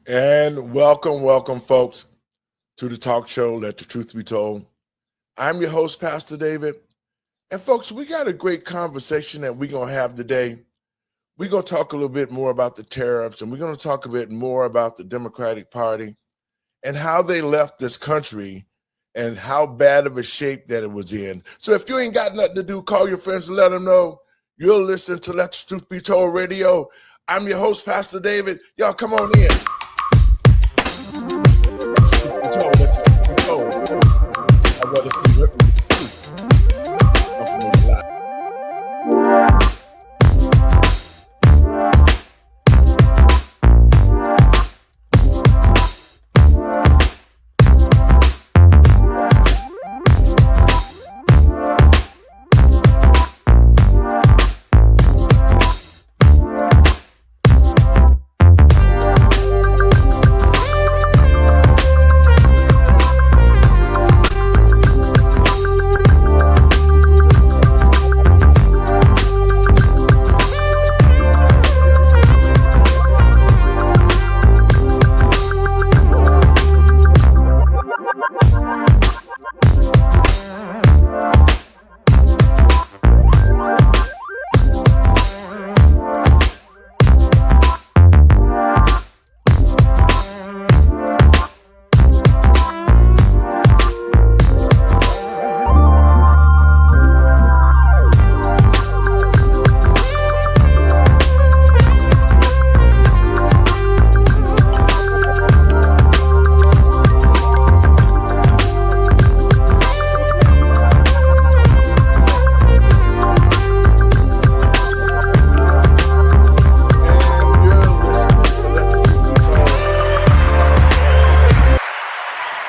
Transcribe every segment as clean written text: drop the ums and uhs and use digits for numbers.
And welcome, folks, to the talk show, Let the Truth Be Told. I'm your host, Pastor David. And, folks, we got a great conversation that we're going to have today. We're going to talk a little bit more about the tariffs, and we're going to talk a bit more about the Democratic Party and how they left this country and how bad of a shape that it was in. So if you ain't got nothing to do, call your friends and let them know you're listening to Let the Truth Be Told radio. I'm your host, Pastor David. Y'all come on in.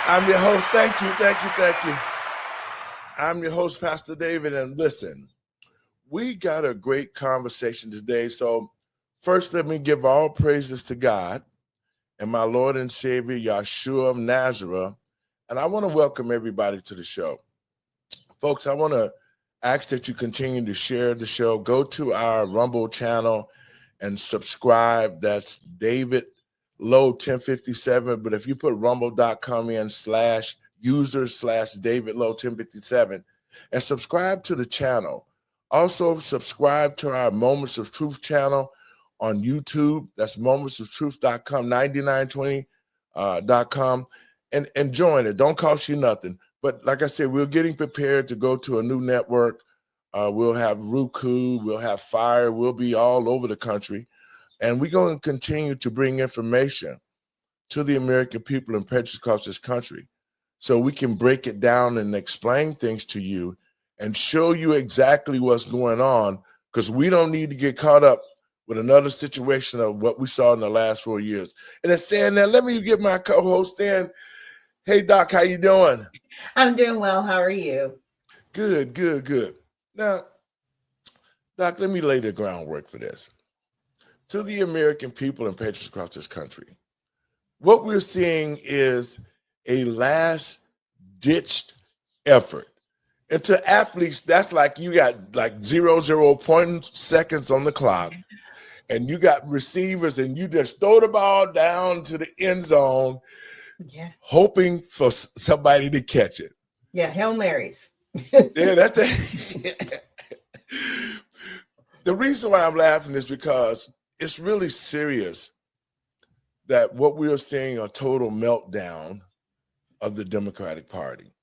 I'm your host. Thank you. I'm your host, Pastor David. And listen, we got a great conversation today. So first, let me give all praises to God and my Lord and Savior, Yahshua of Nazareth. And I want to welcome everybody to the show. Folks, I want to ask that you continue to share the show. Go to our Rumble channel and subscribe. That's David Low 1057, but if you put rumble.com in /user/David Low 1057 and subscribe to the channel. Also subscribe to our Moments of Truth channel on YouTube. That's momentsoftruth.com, 9920.com, and join it. Don't cost you nothing. But like I said, we're getting prepared to go to a new network. We'll have Roku, we'll have Fire, we'll be all over the country. And we're going to continue to bring information to the American people and patriots across this country so we can break it down and explain things to you and show you exactly what's going on, because we don't need to get caught up with another situation of what we saw in the last 4 years. And in saying that, let me get my co-host in. Hey, Doc, how you doing? I'm doing well. How are you? Good. Now, Doc, let me lay the groundwork for this. To the American people and patriots across this country, what we're seeing is a last-ditched effort. And to athletes, that's like you got like 0.0 seconds on the clock, and you got receivers, and you just throw the ball down to the end zone, hoping for somebody to catch it. Yeah, Hail Marys. Yeah, that's the reason why I'm laughing is because it's really serious that what we are seeing a total meltdown of the Democratic Party.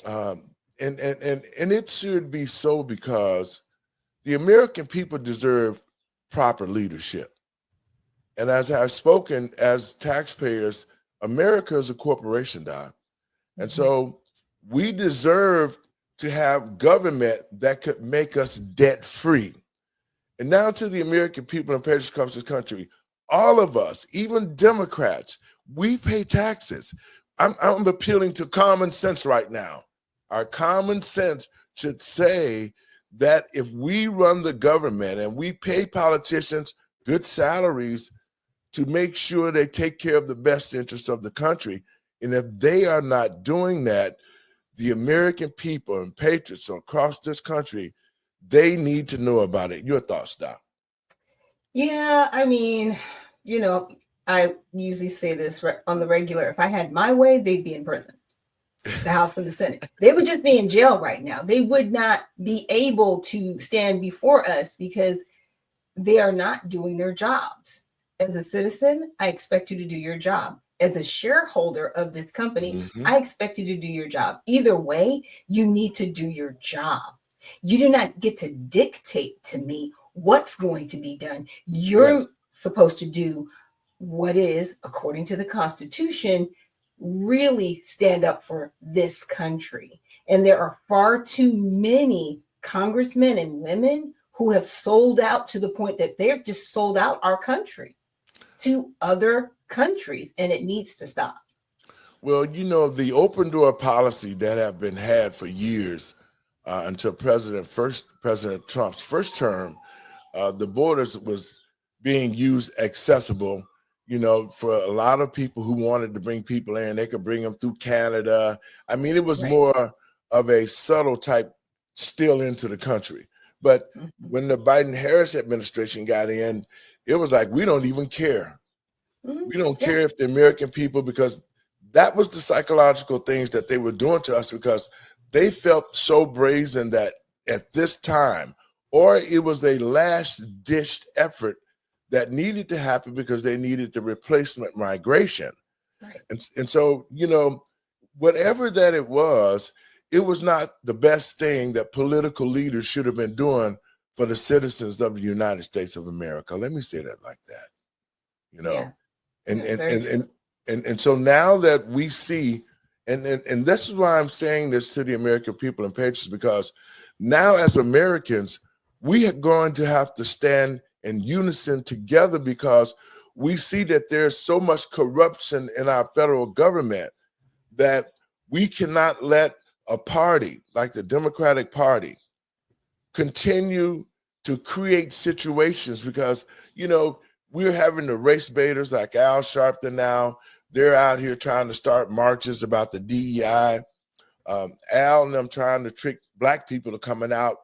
And it should be so, because the American people deserve proper leadership. And as I've spoken, as taxpayers, America is a corporation, Doc. And so we deserve to have government that could make us debt-free. And now to the American people and patriots across this country, all of us, even Democrats, we pay taxes. I'm appealing to common sense right now. Our common sense should say that if we run the government and we pay politicians good salaries to make sure they take care of the best interests of the country, and if they are not doing that, the American people and patriots across this country, they need to know about it. Your thoughts, Doc? Yeah, I mean, I usually say this on the regular. If I had my way, they'd be in prison, the House and the Senate. They would just be in jail right now. They would not be able to stand before us because they are not doing their jobs. As a citizen, I expect you to do your job. As a shareholder of this company, I expect you to do your job. Either way, you need to do your job. You do not get to dictate to me what's going to be done. You're supposed to do what is, according to the Constitution, really stand up for this country. And there are far too many congressmen and women who have sold out to the point that they've just sold out our country to other countries, and it needs to stop. Well, you know, the open door policy that have been had for years until President Trump's first term, the borders was being used accessible, you know, for a lot of people who wanted to bring people in. They could bring them through Canada. I mean, it was more of a subtle type still into the country. But when the Biden-Harris administration got in, it was like, we don't even care. We don't care if the American people, because that was the psychological things that they were doing to us, because they felt so brazen that at this time, or it was a last ditch effort that needed to happen because they needed the replacement migration. And so, you know, whatever that it was not the best thing that political leaders should have been doing for the citizens of the United States of America. Let me say that like that, you know. And so now that we see, and this is why I'm saying this to the American people and patriots, because now as Americans, we are going to have to stand in unison together, because we see that there's so much corruption in our federal government that we cannot let a party like the Democratic Party continue to create situations, because, you know, we're having the race baiters like Al Sharpton now. They're out here trying to start marches about the DEI. Al and them trying to trick black people to coming out,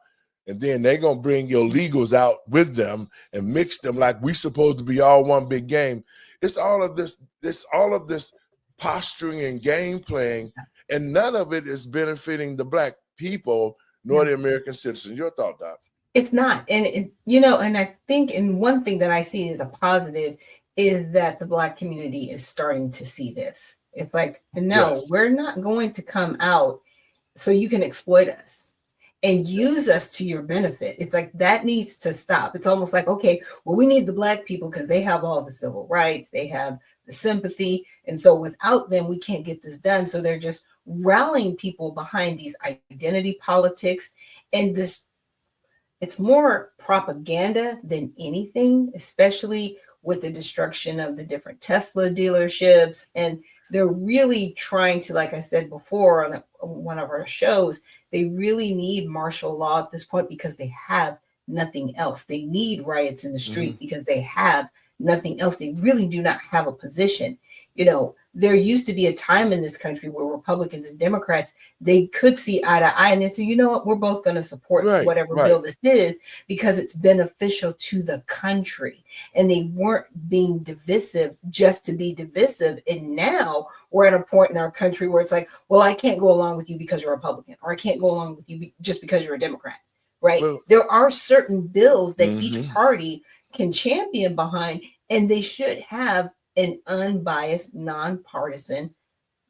and then they're going to bring illegals out with them and mix them like we supposed to be all one big game. It's all of this posturing and game playing, and none of it is benefiting the black people nor the American citizens. Your thought, Doc? It's not. And you know, and I think, and one thing that I see as a positive is that the Black community is starting to see this. It's like, no, we're not going to come out so you can exploit us and use us to your benefit. It's like, that needs to stop. It's almost like, okay, well, we need the Black people because they have all the civil rights, they have the sympathy. And so without them, we can't get this done. So they're just rallying people behind these identity politics. And this, it's more propaganda than anything, especially with the destruction of the different Tesla dealerships. And they're really trying to, like I said before on one of our shows, they really need martial law at this point because they have nothing else. They need riots in the street because they have nothing else. They really do not have a position. You know, there used to be a time in this country where Republicans and Democrats, they could see eye to eye and they say, you know what, we're both going to support whatever bill this is because it's beneficial to the country. And they weren't being divisive just to be divisive. And now we're at a point in our country where it's like, well, I can't go along with you because you're a Republican, or I can't go along with you just because you're a Democrat, right? Well, there are certain bills that each party can champion behind, and they should have an unbiased, nonpartisan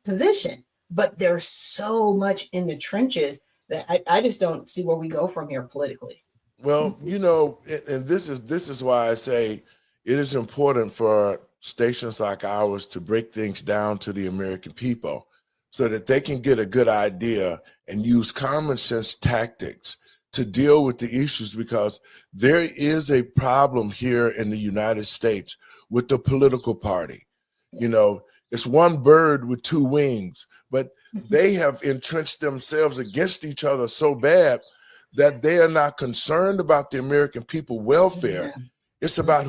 position. But there's so much in the trenches that I just don't see where we go from here politically. Well, you know, and this is why I say it is important for stations like ours to break things down to the American people so that they can get a good idea and use common sense tactics to deal with the issues, because there is a problem here in the United States with the political party. You know, it's one bird with two wings, but they have entrenched themselves against each other so bad that they are not concerned about the American people welfare. It's about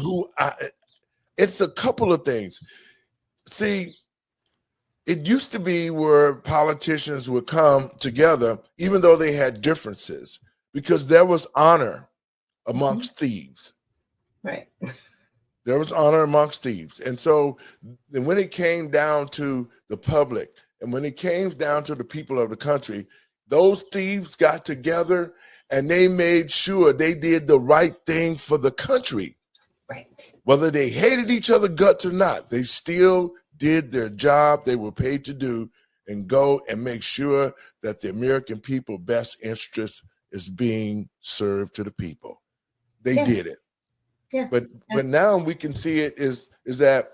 it's a couple of things. See, it used to be where politicians would come together, even though they had differences, because there was honor amongst thieves. Right. There was honor amongst thieves. And so when it came down to the public and when it came down to the people of the country, those thieves got together and they made sure they did the right thing for the country. Right. Whether they hated each other guts or not, they still did their job they were paid to do and go and make sure that the American people best interest is being served to the people. They did it. Yeah. But now we can see it is that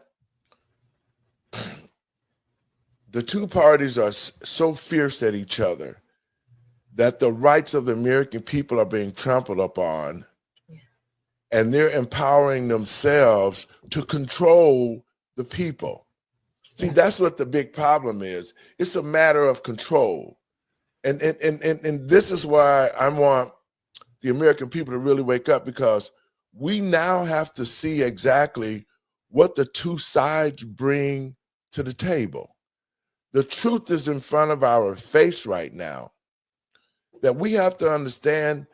the two parties are so fierce at each other that the rights of the American people are being trampled upon, and they're empowering themselves to control the people. See, that's what the big problem is. It's a matter of control. And this is why I want the American people to really wake up, because we now have to see exactly what the two sides bring to the table. The truth is in front of our face right now, that we have to understand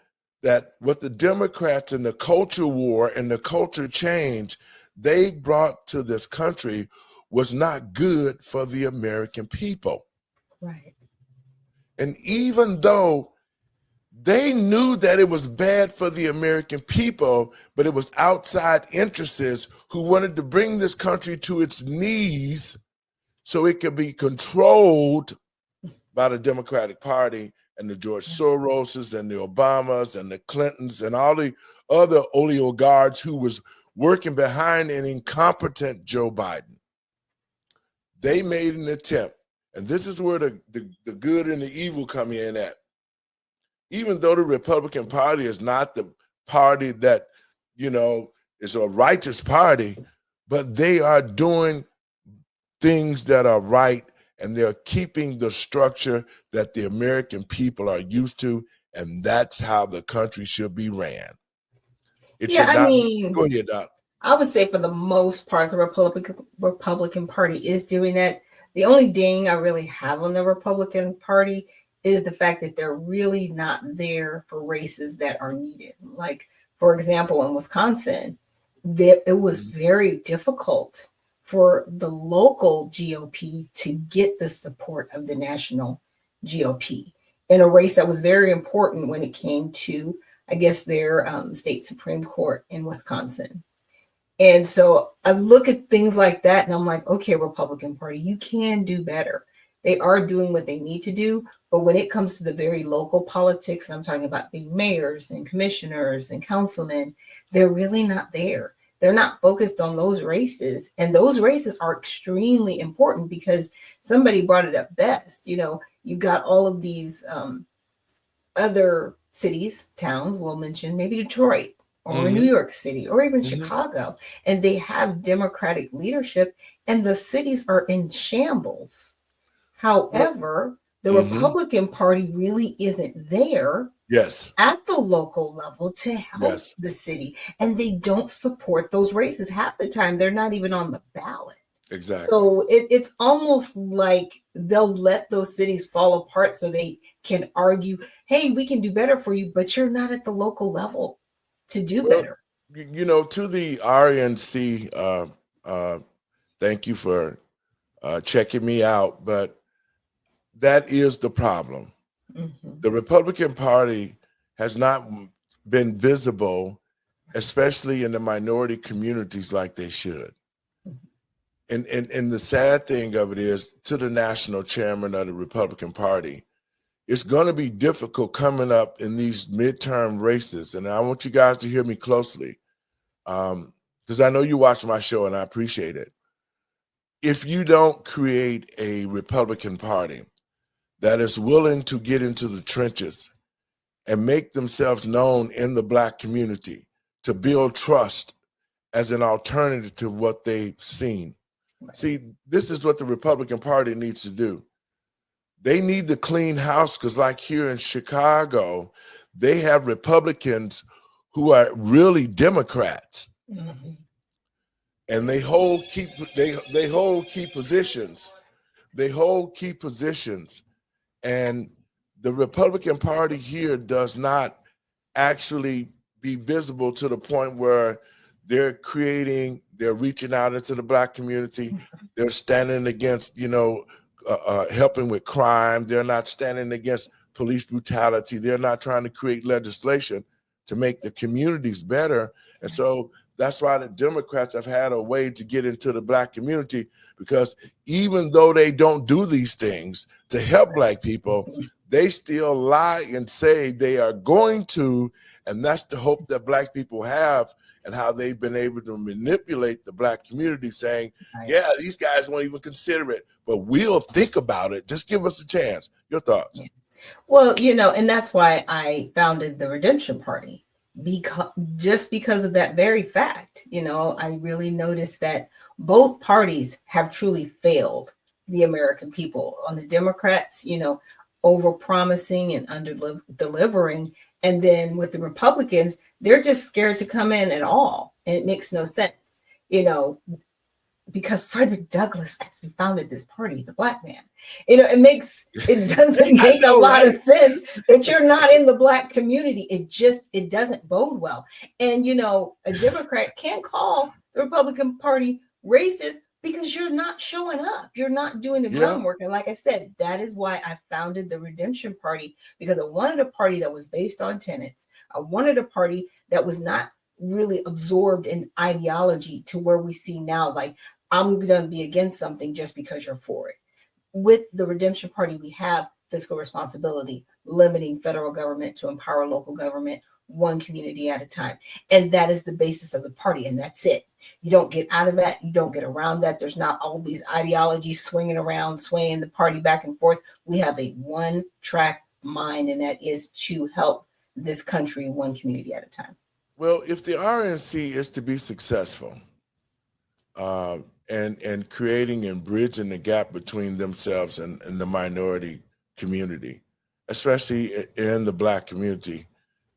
that what the Democrats and the culture war and the culture change they brought to this country was not good for the American people. Right. And even though they knew that it was bad for the American people, but it was outside interests who wanted to bring this country to its knees so it could be controlled by the Democratic Party and the George Soroses and the Obamas and the Clintons and all the other oligarchs who was working behind an incompetent Joe Biden. They made an attempt, and this is where the good and the evil come in at. Even though the Republican Party is not the party that, is a righteous party, but they are doing things that are right, and they're keeping the structure that the American people are used to, and that's how the country should be ran. It should not go ahead, Doc. I would say for the most part, the Republican Party is doing that. The only ding I really have on the Republican Party is the fact that they're really not there for races that are needed. Like, for example, in Wisconsin, it was very difficult for the local GOP to get the support of the national GOP in a race that was very important when it came to, I guess, their state Supreme Court in Wisconsin. And so I look at things like that and I'm like, okay, Republican Party, you can do better. They are doing what they need to do. But when it comes to the very local politics, I'm talking about being mayors and commissioners and councilmen, they're really not there. They're not focused on those races. And those races are extremely important because somebody brought it up best. You've got all of these other cities, towns, we'll mention maybe Detroit or New York City or even Chicago, and they have Democratic leadership and the cities are in shambles. However, the Republican Party really isn't there at the local level to help the city, and they don't support those races. Half the time, they're not even on the ballot. Exactly. So it's almost like they'll let those cities fall apart so they can argue, hey, we can do better for you, but you're not at the local level to do better. To the RNC, thank you for checking me out, but that is the problem. The Republican Party has not been visible, especially in the minority communities like they should. And the sad thing of it is, to the national chairman of the Republican Party, it's going to be difficult coming up in these midterm races. And I want you guys to hear me closely, because I know you watch my show and I appreciate it. If you don't create a Republican Party that is willing to get into the trenches and make themselves known in the Black community to build trust as an alternative to what they've seen. See, this is what the Republican Party needs to do. They need to clean house, because like here in Chicago, they have Republicans who are really Democrats. And they hold key positions. They hold key positions. And the Republican Party here does not actually be visible to the point where they're reaching out into the Black community. They're standing against, helping with crime. They're not standing against police brutality. They're not trying to create legislation to make the communities better. And so that's why the Democrats have had a way to get into the Black community, because even though they don't do these things to help Black people, they still lie and say they are going to. And that's the hope that Black people have, and how they've been able to manipulate the Black community, saying, yeah, these guys won't even consider it, but we'll think about it. Just give us a chance. Your thoughts? Well, and that's why I founded the Redemption Party, because of that very fact. I really noticed that both parties have truly failed the American people. On the Democrats, over promising and under delivering. And then with the Republicans, they're just scared to come in at all. And it makes no sense, because Frederick Douglass actually founded this party. He's a Black man. It doesn't make a lot of sense that you're not in the Black community. It doesn't bode well. And, a Democrat can't call the Republican Party racist because you're not showing up. You're not doing the groundwork. And like I said, that is why I founded the Redemption Party, because I wanted a party that was based on tenets. I wanted a party that was not really absorbed in ideology to where we see now, like, I'm going to be against something just because you're for it. With the Redemption Party, we have fiscal responsibility, limiting federal government to empower local government, one community at a time. And that is the basis of the party. And that's it. You don't get out of that. You don't get around that. There's not all these ideologies swinging the party back and forth. We have a one-track mind, and that is to help this country one community at a time. Well, if the RNC is to be successful, and creating and bridging the gap between themselves and the minority community, especially in the Black community,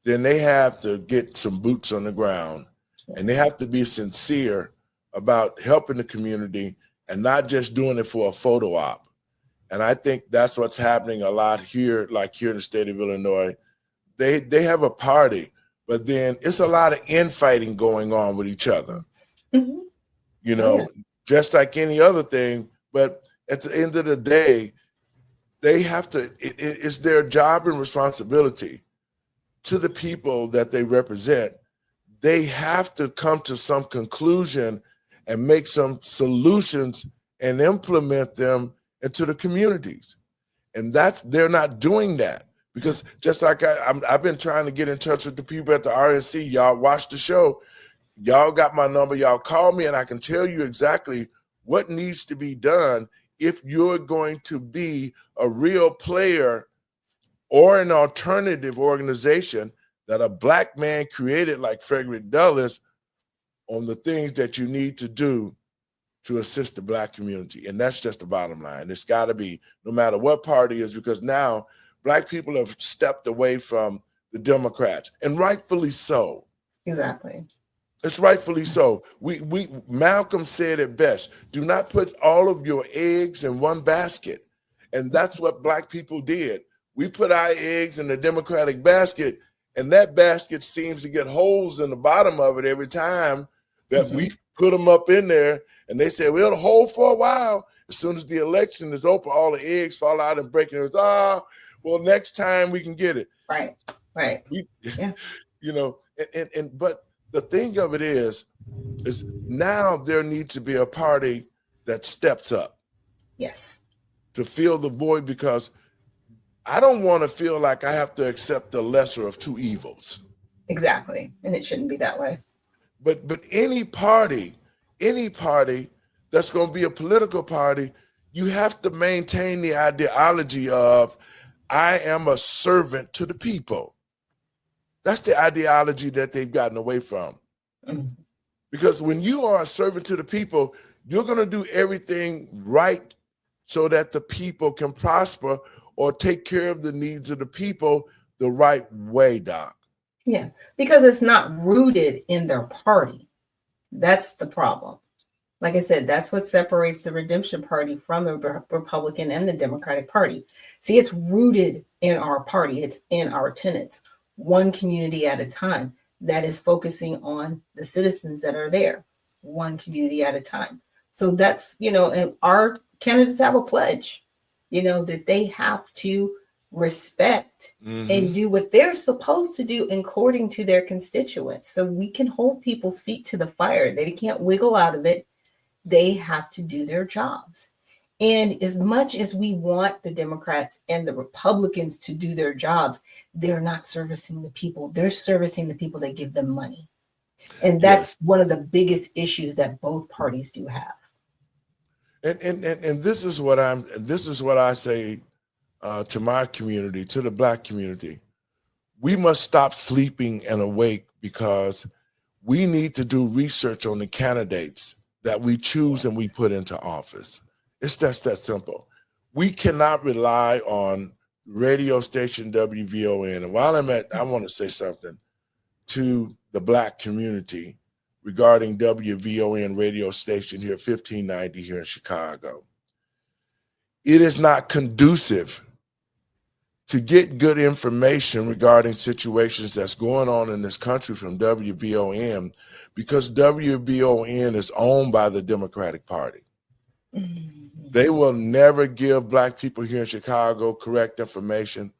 then they have to get some boots on the ground, and they have to be sincere about helping the community and not just doing it for a photo op. And I think that's what's happening a lot here, like here in the state of Illinois. They have a party, but then it's a lot of infighting going on with each other. Mm-hmm. Just like any other thing. But at the end of the day, they have to, it's their job and responsibility to the people that they represent. They have to come to some conclusion and make some solutions and implement them into the communities. And they're not doing that, because just like I've been trying to get in touch with the people at the RNC. Y'all watch the show. Y'all got my number. Y'all call me and I can tell you exactly what needs to be done if you're going to be a real player or an alternative organization that a Black man created like Frederick Douglass, on the things that you need to do to assist the Black community. And that's just the bottom line. It's got to be, no matter what party it is, because now Black people have stepped away from the Democrats, and rightfully so. Exactly. It's rightfully so. Malcolm said it best: do not put all of your eggs in one basket. And that's what Black people did. We put our eggs in the Democratic basket, and that basket seems to get holes in the bottom of it every time that we put them up in there. And they say, well, it'll hold for a while. As soon as the election is over, all the eggs fall out and break. And it's, well, next time we can get it. Right. But the thing of it is now there needs to be a party that steps up. Yes. To fill the void, because I don't want to feel like I have to accept the lesser of two evils. Exactly. And it shouldn't be that way. But any party that's going to be a political party, you have to maintain the ideology of, I am a servant to the people. That's the ideology that they've gotten away from. Mm-hmm. Because when you are a servant to the people, you're going to do everything right so that the people can prosper or take care of the needs of the people the right way, Doc. Yeah, because it's not rooted in their party. That's the problem. Like I said, that's what separates the Redemption Party from the Republican and the Democratic Party. See, it's rooted in our party. It's in our tenets, one community at a time. that is focusing on the citizens that are there, one community at a time. So that's, and our candidates have a pledge, that they have to respect and do what they're supposed to do according to their constituents. So we can hold people's feet to the fire. They can't wiggle out of it. They have to do their jobs. And as much as we want the Democrats and the Republicans to do their jobs, they're not servicing the people. They're servicing the people that give them money. And that's one of the biggest issues that both parties do have. And this is what I say to my community, to the Black community. We must stop sleeping and awake, because we need to do research on the candidates that we choose and we put into office. It's just that simple. We cannot rely on radio station WVON. And while I'm at, I want to say something to the Black community regarding WVON radio station here, 1590 here in Chicago. It is not conducive to get good information regarding situations that's going on in this country from WVON, because WVON is owned by the Democratic Party. They will never give Black people here in Chicago correct information.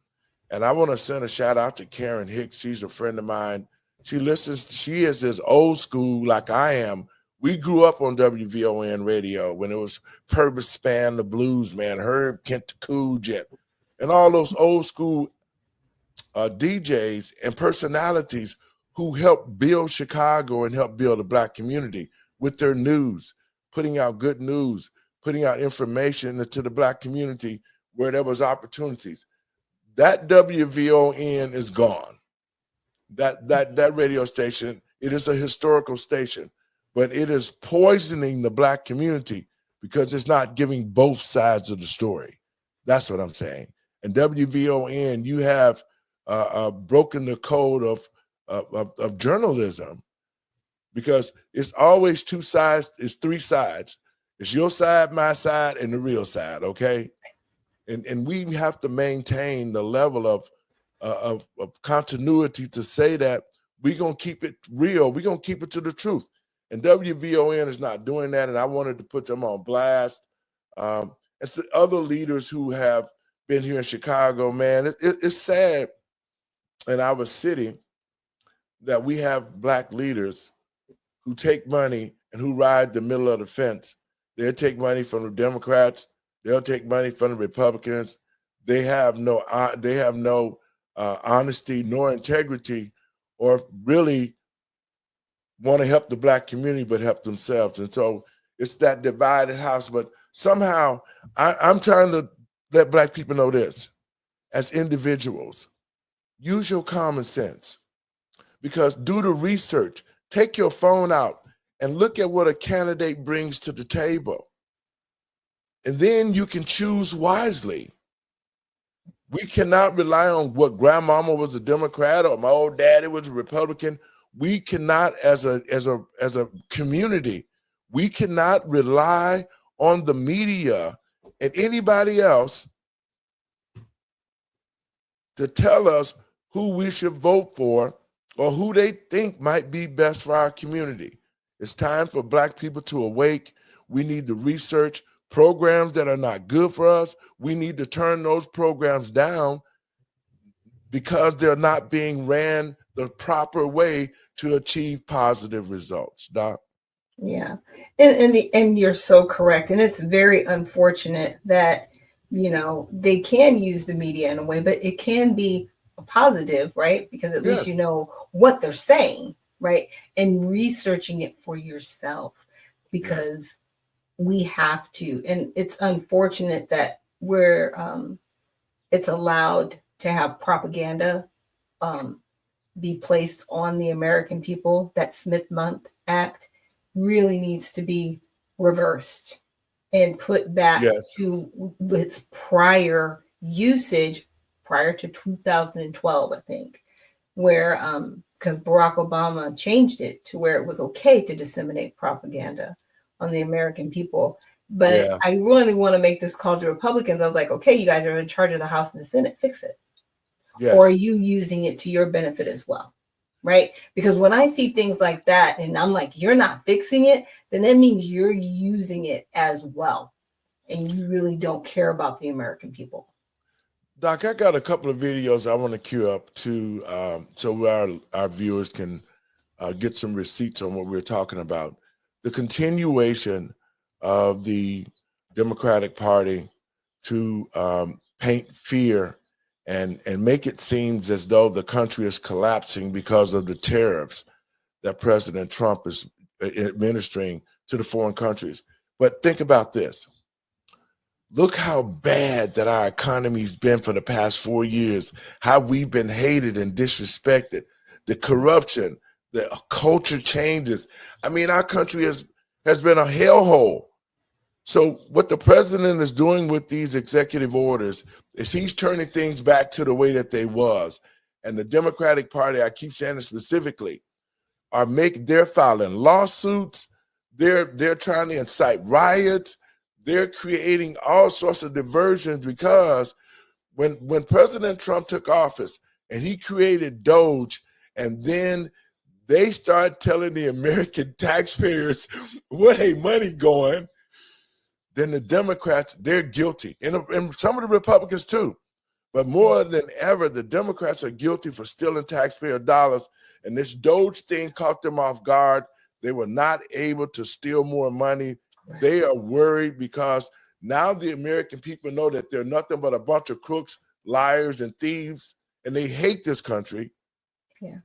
And I want to send a shout out to Karen Hicks. She's a friend of mine. She is as old school like I am. We grew up on WVON radio when it was Purvis Spann, the blues man, Herb Kent Cool, and all those old school DJs and personalities who helped build Chicago and help build the Black community with their news, putting out good news, putting out information to the Black community where there was opportunities. That WVON is gone. That radio station, it is a historical station, but it is poisoning the Black community because it's not giving both sides of the story. That's what I'm saying. And WVON, you have broken the code of journalism, because it's always two sides, it's three sides. It's your side, my side, and the real side, okay? And we have to maintain the level of continuity to say that we're going to keep it real. We're going to keep it to the truth. And WVON is not doing that, and I wanted to put them on blast. And so other leaders who have been here in Chicago, man, it's sad in our city that we have Black leaders who take money and who ride the middle of the fence. They'll take money from the Democrats. They'll take money from the Republicans. They have no honesty nor integrity, or really want to help the Black community, but help themselves. And so it's that divided house. But somehow I'm trying to let Black people know this. As individuals, use your common sense, because do the research. Take your phone out and look at what a candidate brings to the table. And then you can choose wisely. We cannot rely on what grandmama was a Democrat or my old daddy was a Republican. We cannot, as a community, we cannot rely on the media and anybody else to tell us who we should vote for or who they think might be best for our community. It's time for Black people to awake. We need to research programs that are not good for us. We need to turn those programs down because they're not being ran the proper way to achieve positive results. Doc? Yeah. And you're so correct. And it's very unfortunate that, they can use the media in a way, but it can be a positive, right? Because at least you know what they're saying, right? And researching it for yourself, because we have to. And it's unfortunate that it's allowed to have propaganda be placed on the American people. That Smith-Month Act really needs to be reversed and put back to its prior usage, prior to 2012, I think, where because Barack Obama changed it to where it was okay to disseminate propaganda on the American people. But I really want to make this call to Republicans. I was like, okay, you guys are in charge of the House and the Senate, fix it. Or are you using it to your benefit as well? right? Because when I see things like that and I'm like, you're not fixing it, then that means you're using it as well. And you really don't care about the American people. Doc, I got a couple of videos I want to queue up so our viewers can get some receipts on what we're talking about. The continuation of the Democratic Party to paint fear and make it seem as though the country is collapsing because of the tariffs that President Trump is administering to the foreign countries. But think about this. Look how bad that our economy's been for the past 4 years, how we've been hated and disrespected, the corruption, the culture changes. I mean, our country has been a hellhole. So what the president is doing with these executive orders is he's turning things back to the way that they was. And the Democratic Party, I keep saying it specifically, they're filing lawsuits, they're trying to incite riots, they're creating all sorts of diversions because when President Trump took office and he created Doge, and then they started telling the American taxpayers where their money going, then the Democrats, they're guilty. And some of the Republicans too. But more than ever, the Democrats are guilty for stealing taxpayer dollars. And this Doge thing caught them off guard. They were not able to steal more money. They are worried because now the American people know that they're nothing but a bunch of crooks, liars, and thieves, and they hate this country. Yeah.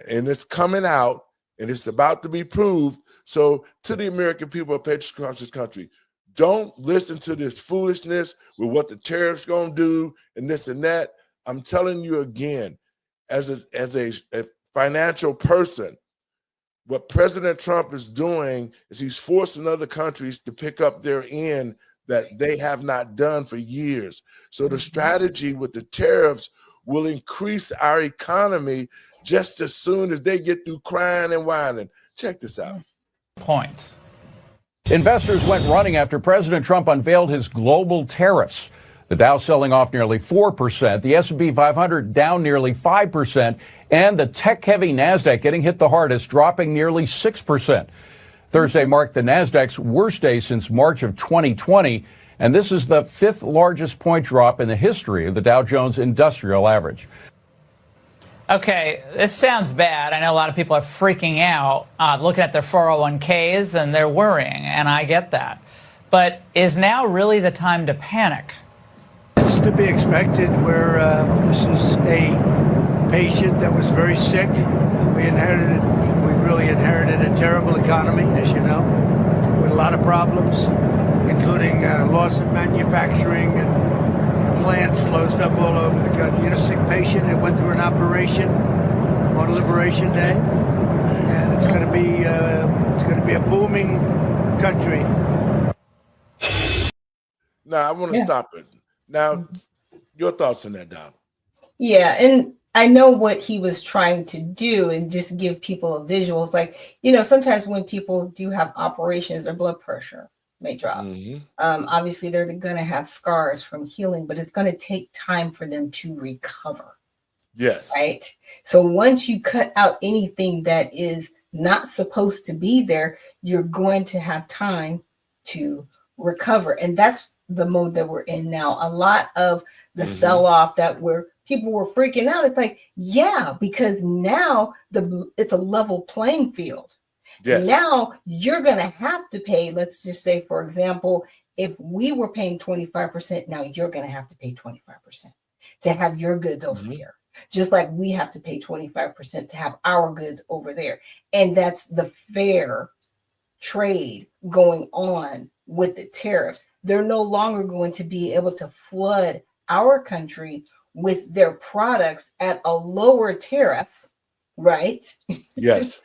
And it's coming out, and it's about to be proved. So to the American people of patriots across this country, don't listen to this foolishness with what the tariffs going to do and this and that. I'm telling you again, as a financial person, what President Trump is doing is he's forcing other countries to pick up their end that they have not done for years. So the strategy with the tariffs will increase our economy just as soon as they get through crying and whining. Check this out. Points. Investors went running after President Trump unveiled his global tariffs. The Dow selling off nearly 4%, the S&P 500 down nearly 5%, and the tech-heavy NASDAQ getting hit the hardest, dropping nearly 6%. Thursday marked the NASDAQ's worst day since March of 2020, and this is the fifth largest point drop in the history of the Dow Jones Industrial Average. Okay, this sounds bad. I know a lot of people are freaking out, looking at their 401ks, and they're worrying, and I get that. But is now really the time to panic? It's to be expected. This is a patient that was very sick. We really inherited a terrible economy, as you know, with a lot of problems, including loss of manufacturing and plants closed up all over the country. A sick patient that went through an operation on Liberation Day, and it's going to be a booming country. Now I want to stop it. Now, your thoughts on that, Doc? Yeah, and I know what he was trying to do and just give people a visual. It's like, sometimes when people do have operations, their blood pressure may drop. Obviously, they're going to have scars from healing, but it's going to take time for them to recover. Yes. Right? So once you cut out anything that is not supposed to be there, you're going to have time to recover. And that's the mode that we're in now. A lot of the sell-off that people were freaking out. It's like, yeah, because now it's a level playing field. Yes. Now you're going to have to pay, let's just say, for example, if we were paying 25%, now you're going to have to pay 25% to have your goods over here. Just like we have to pay 25% to have our goods over there. And that's the fair trade going on with the tariffs. They're no longer going to be able to flood our country with their products at a lower tariff, right? Yes.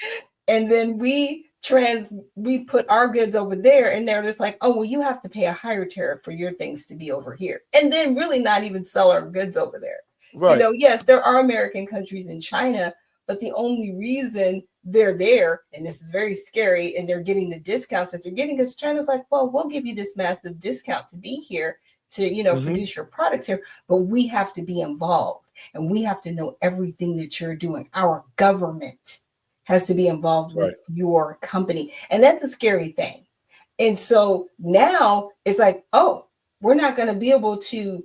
And then we put our goods over there, and they're just like, oh, well, you have to pay a higher tariff for your things to be over here, and then really not even sell our goods over there. Right. Yes, there are American countries in China, but the only reason they're there, and this is very scary, and they're getting the discounts that they're getting, because China's like, well, we'll give you this massive discount to be here, to produce your products here, but we have to be involved. and we have to know everything that you're doing. Our government has to be involved with your company. And that's a scary thing. And so now it's like, oh, we're not going to be able to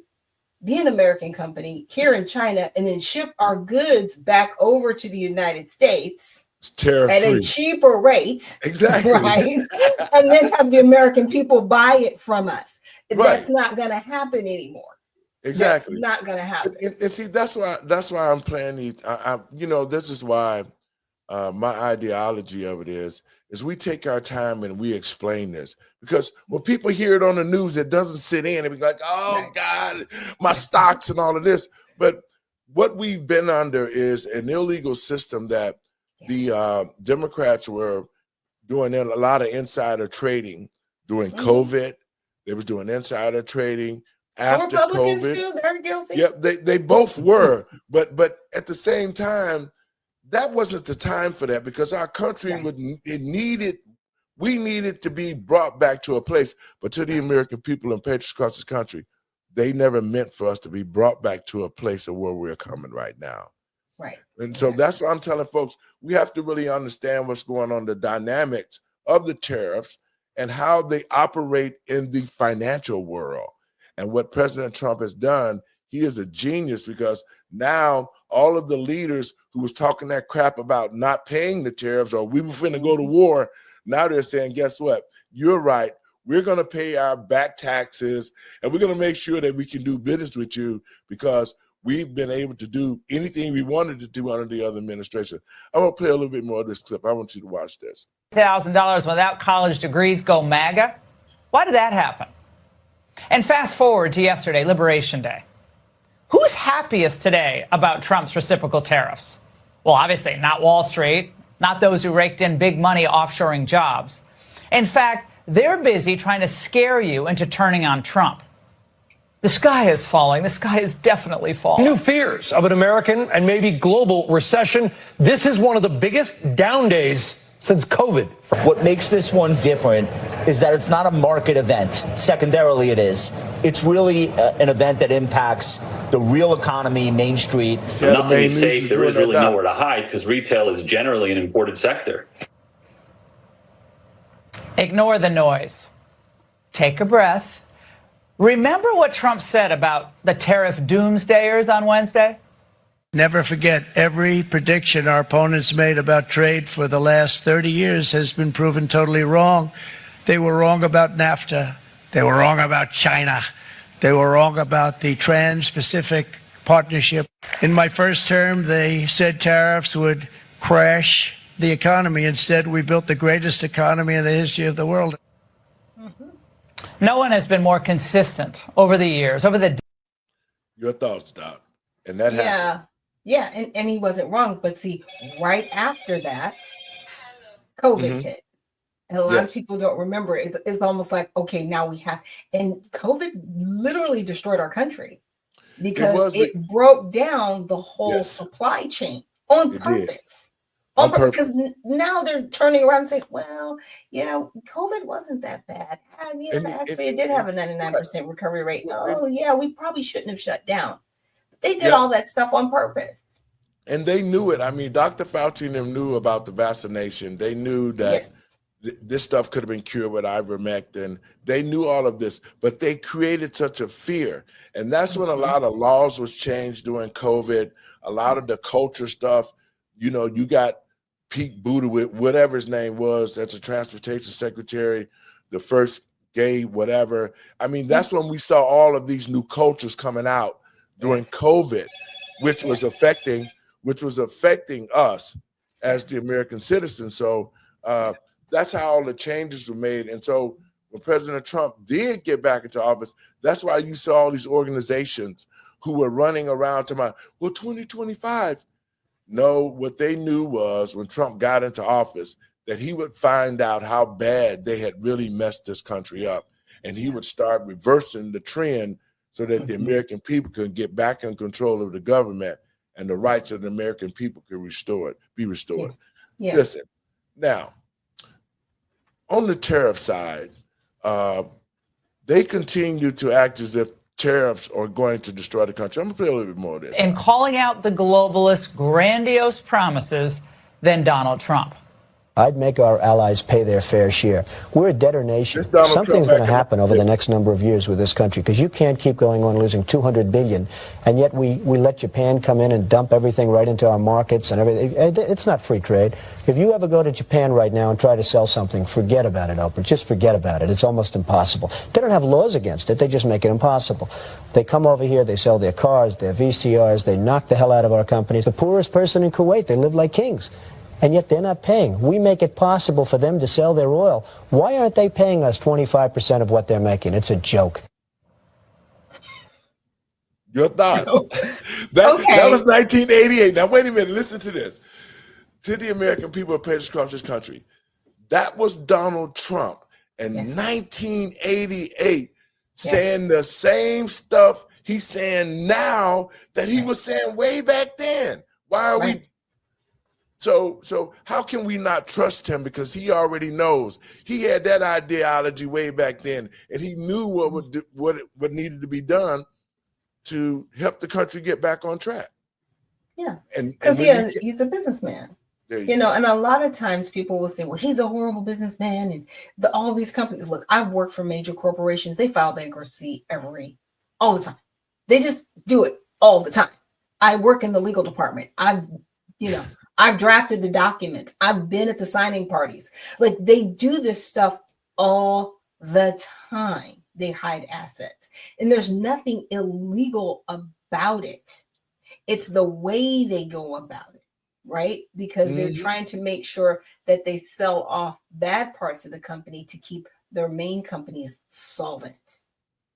be an American company here in China and then ship our goods back over to the United States at a cheaper rate. Exactly. Right. And then have the American people buy it from us. That's not going to happen anymore. Exactly. That's not going to happen. And see, that's why I'm playing these. This is why my ideology of it is we take our time and we explain this, because when people hear it on the news, it doesn't sit in. It's like, oh God, my stocks and all of this. But what we've been under is an illegal system that the Democrats were doing a lot of insider trading during COVID. They was doing insider trading after Republicans COVID. too, they're guilty. Yep, they both were, but at the same time, that wasn't the time for that, because our country we needed to be brought back to a place. But to the American people and patriots across this country, they never meant for us to be brought back to a place of where we're coming right now. Right. And so that's what I'm telling folks. We have to really understand what's going on, the dynamics of the tariffs and how they operate in the financial world. And what President Trump has done, he is a genius, because now all of the leaders who was talking that crap about not paying the tariffs or we were finna go to war, now they're saying, guess what? You're right. We're going to pay our back taxes, and we're going to make sure that we can do business with you, because we've been able to do anything we wanted to do under the other administration. I'm going to play a little bit more of this clip. I want you to watch this. $1,000 without college degrees go MAGA? Why did that happen? And fast forward to yesterday, Liberation Day. Who's happiest today about Trump's reciprocal tariffs? Well, obviously not Wall Street, not those who raked in big money offshoring jobs. In fact, they're busy trying to scare you into turning on Trump. The sky is falling. The sky is definitely falling. New fears of an American and maybe global recession. This is one of the biggest down days since COVID. What makes this one different is that it's not a market event. Secondarily, it is. It's really an event that impacts the real economy, Main Street. Nothing is safe. There is really nowhere to hide, because retail is generally an important sector. Ignore the noise. Take a breath. Remember what Trump said about the tariff doomsdayers on Wednesday? Never forget, every prediction our opponents made about trade for the last 30 years has been proven totally wrong. They were wrong about NAFTA. They were wrong about China. They were wrong about the Trans-Pacific Partnership. In my first term, they said tariffs would crash the economy. Instead, we built the greatest economy in the history of the world. No one has been more consistent over the years, Your thoughts, Doc. And that happened. Yeah, and he wasn't wrong. But see, right after that, COVID hit. And a lot of people don't remember. It's almost like, okay, now we have, and COVID literally destroyed our country, because it broke down the whole supply chain on purpose. Because now they're turning around and saying, well, COVID wasn't that bad. Actually, it did have a 99% recovery rate. Oh, yeah, we probably shouldn't have shut down. They did all that stuff on purpose. And they knew it. I mean, Dr. Fauci and them knew about the vaccination. They knew that this stuff could have been cured with ivermectin. They knew all of this, but they created such a fear. And that's when a lot of laws was changed during COVID. A lot of the culture stuff, you got Pete Buttigieg, whatever his name was, that's a transportation secretary, the first gay, whatever. I mean, that's when we saw all of these new cultures coming out during COVID, which was affecting us as the American citizens. So that's how all the changes were made. And so when President Trump did get back into office, that's why you saw all these organizations who were running around to 2025. No, what they knew was when Trump got into office that he would find out how bad they had really messed this country up, and he would start reversing the trend so that the American people could get back in control of the government and the rights of the American people could be restored. Yeah. Listen, now, on the tariff side, they continue to act as if tariffs are going to destroy the country. I'm going to play a little bit more of this. And calling out the globalists' grandiose promises than Donald Trump. I'd make our allies pay their fair share. We're a debtor nation. Something's going to happen over the next number of years with this country, because you can't keep going on losing $200 billion, and yet we let Japan come in and dump everything right into our markets and everything. It's not free trade. If you ever go to Japan right now and try to sell something, forget about it, Oprah. Just forget about it. It's almost impossible. They don't have laws against it. They just make it impossible. They come over here, they sell their cars, their VCRs, they knock the hell out of our companies. The poorest person in Kuwait, they live like kings. And yet they're not paying. We make it possible for them to sell their oil. Why aren't they paying us 25% of what they're making? It's a joke. Your thoughts? That was 1988. Now, wait a minute. Listen to this. To the American people of pages across this country, that was Donald Trump in 1988 saying the same stuff he's saying now that he was saying way back then. Why are we... So how can we not trust him? Because he already knows. He had that ideology way back then, and he knew what needed to be done to help the country get back on track. Yeah, because he's a businessman. You know, and a lot of times people will say, well, he's a horrible businessman, and all these companies. Look, I've worked for major corporations. They file bankruptcy all the time. They just do it all the time. I work in the legal department. I've drafted the documents. I've been at the signing parties. Like, they do this stuff all the time. They hide assets. And there's nothing illegal about it. It's the way they go about it, right? Because they're trying to make sure that they sell off bad parts of the company to keep their main companies solvent.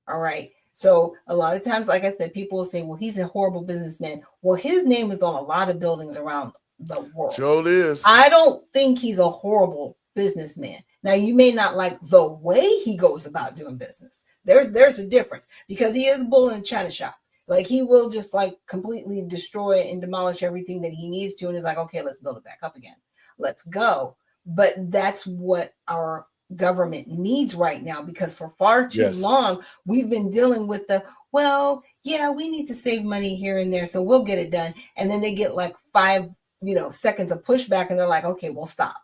All right. So a lot of times, like I said, people will say, well, he's a horrible businessman. Well, his name is on a lot of buildings around the world. Sure is. I don't think he's a horrible businessman. Now, you may not like the way he goes about doing business. There's a difference, because he is a bull in a china shop. Like, he will just like completely destroy and demolish everything that he needs to, and is like, okay, let's build it back up again. Let's go. But that's what our government needs right now, because for far too long we've been dealing with we need to save money here and there, so we'll get it done. And then they get like 5 seconds of pushback, and they're like, okay, we'll stop.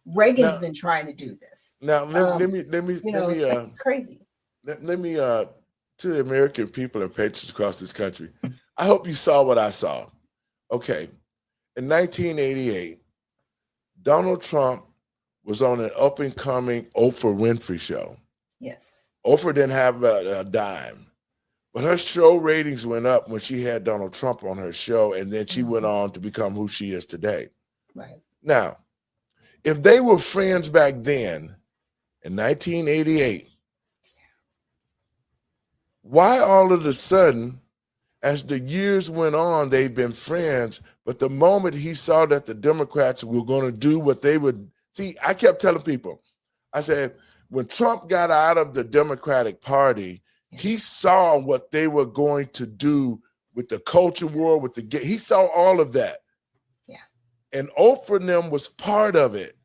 Reagan's been trying to do this. Now, let me it's crazy. Let me to the American people and patriots across this country. I hope you saw what I saw. Okay. In 1988, Donald Trump was on an up-and-coming Oprah Winfrey show. Yes. Oprah didn't have a dime. But her show ratings went up when she had Donald Trump on her show, and then she went on to become who she is today. Right. Now, if they were friends back then in 1988, why all of a sudden, as the years went on, they've been friends, but the moment he saw that the Democrats were going to do what they would, see, I kept telling people, I said, when Trump got out of the Democratic Party, he saw what they were going to do with the culture war, he saw all of that. Yeah. And Oprah and them was part of it.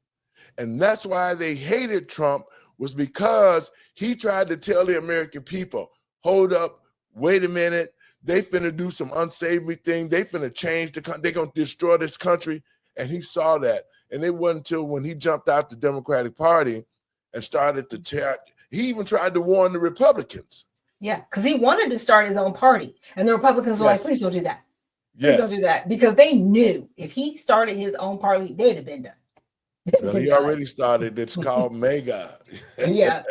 And that's why they hated Trump, was because he tried to tell the American people, hold up, wait a minute, they finna do some unsavory thing. They finna change they're gonna destroy this country. And he saw that. And it wasn't until when he jumped out the Democratic Party and started to he even tried to warn the Republicans. Yeah, because he wanted to start his own party. And the Republicans were like, please don't do that. Please don't do that. Because they knew if he started his own party, they'd have been done. Well, he already started. It's called MAGA. Yeah.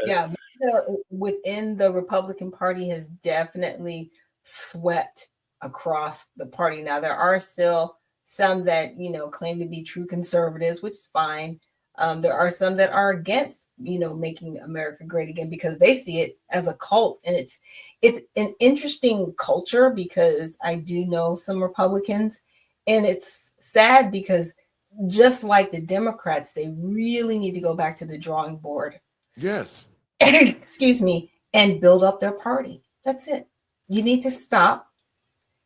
Within the Republican Party has definitely swept across the party. Now, there are still some that, claim to be true conservatives, which is fine. There are some that are against, making America great again, because they see it as a cult. And it's an interesting culture, because I do know some Republicans, and it's sad because just like the Democrats, they really need to go back to the drawing board. Yes. Excuse me, and build up their party. That's it. You need to stop,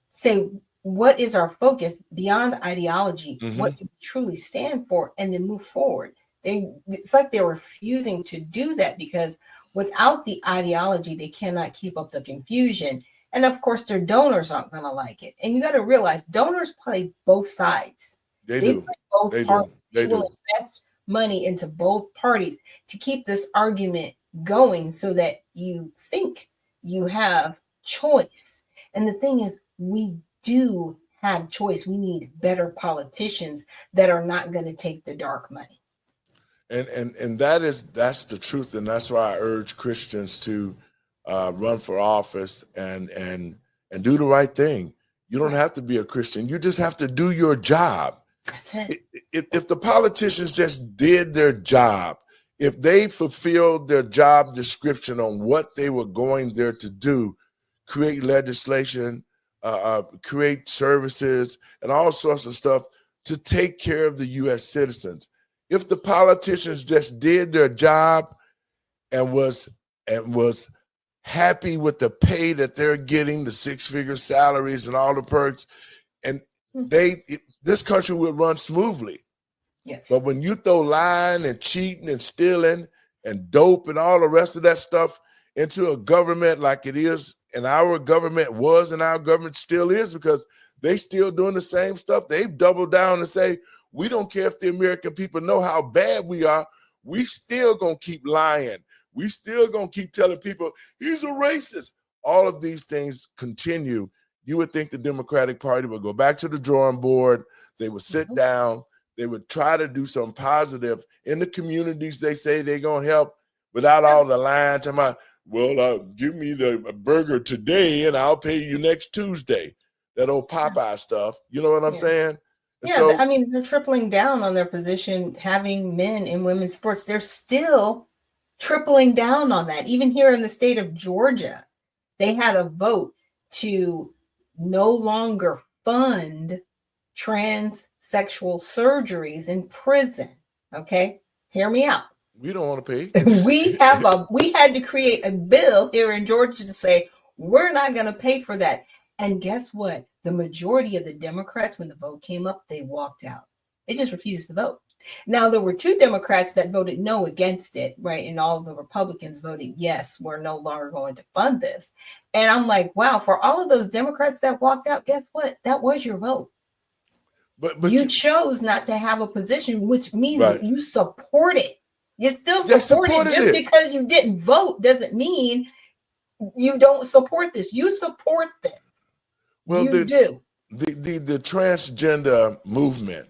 say, what is our focus beyond ideology? What do we truly stand for? And then move forward. It's like they're refusing to do that, because without the ideology, they cannot keep up the confusion. And of course, their donors aren't going to like it. And you got to realize donors play both sides. They They do. play both They parties. do. They They will do. invest money into both parties to keep this argument going so that you think you have choice. And the thing is, we do have choice. We need better politicians that are not going to take the dark money. And that's the truth, and that's why I urge Christians to run for office and do the right thing. You don't have to be a Christian. You just have to do your job. That's it. If the politicians just did their job, if they fulfilled their job description on what they were going there to do, create legislation, create services, and all sorts of stuff to take care of the U.S. citizens. If the politicians just did their job and was happy with the pay that they're getting, the six-figure salaries and all the perks, and this country would run smoothly. Yes. But when you throw lying and cheating and stealing and dope and all the rest of that stuff into a government like it is, and our government was and our government still is, because they still doing the same stuff. They've doubled down and say, we don't care if the American people know how bad we are. We still gonna keep lying. We still gonna keep telling people he's a racist. All of these things continue. You would think the Democratic Party would go back to the drawing board. They would sit down. They would try to do something positive in the communities they say they're gonna help, without all the lying to my, well, give me the burger today and I'll pay you next Tuesday. That old Popeye stuff. You know what I'm saying? Yeah, So, I mean, they're tripling down on their position, having men in women's sports. They're still tripling down on that. Even here in the state of Georgia, they had a vote to no longer fund transsexual surgeries in prison. Okay, hear me out. we don't want to pay. We had to create a bill here in Georgia to say we're not going to pay for that. And guess what? The majority of the Democrats, when the vote came up, they walked out. They just refused to vote. Now, there were 2 Democrats that voted no against it, right? And all of the Republicans voted yes, we're no longer going to fund this. And I'm like, wow, for all of those Democrats that walked out, guess what? That was your vote. But you chose not to have a position, which means that you support it. You still support it. Just because you didn't vote doesn't mean you don't support this. You support this. Well, you do. The transgender movement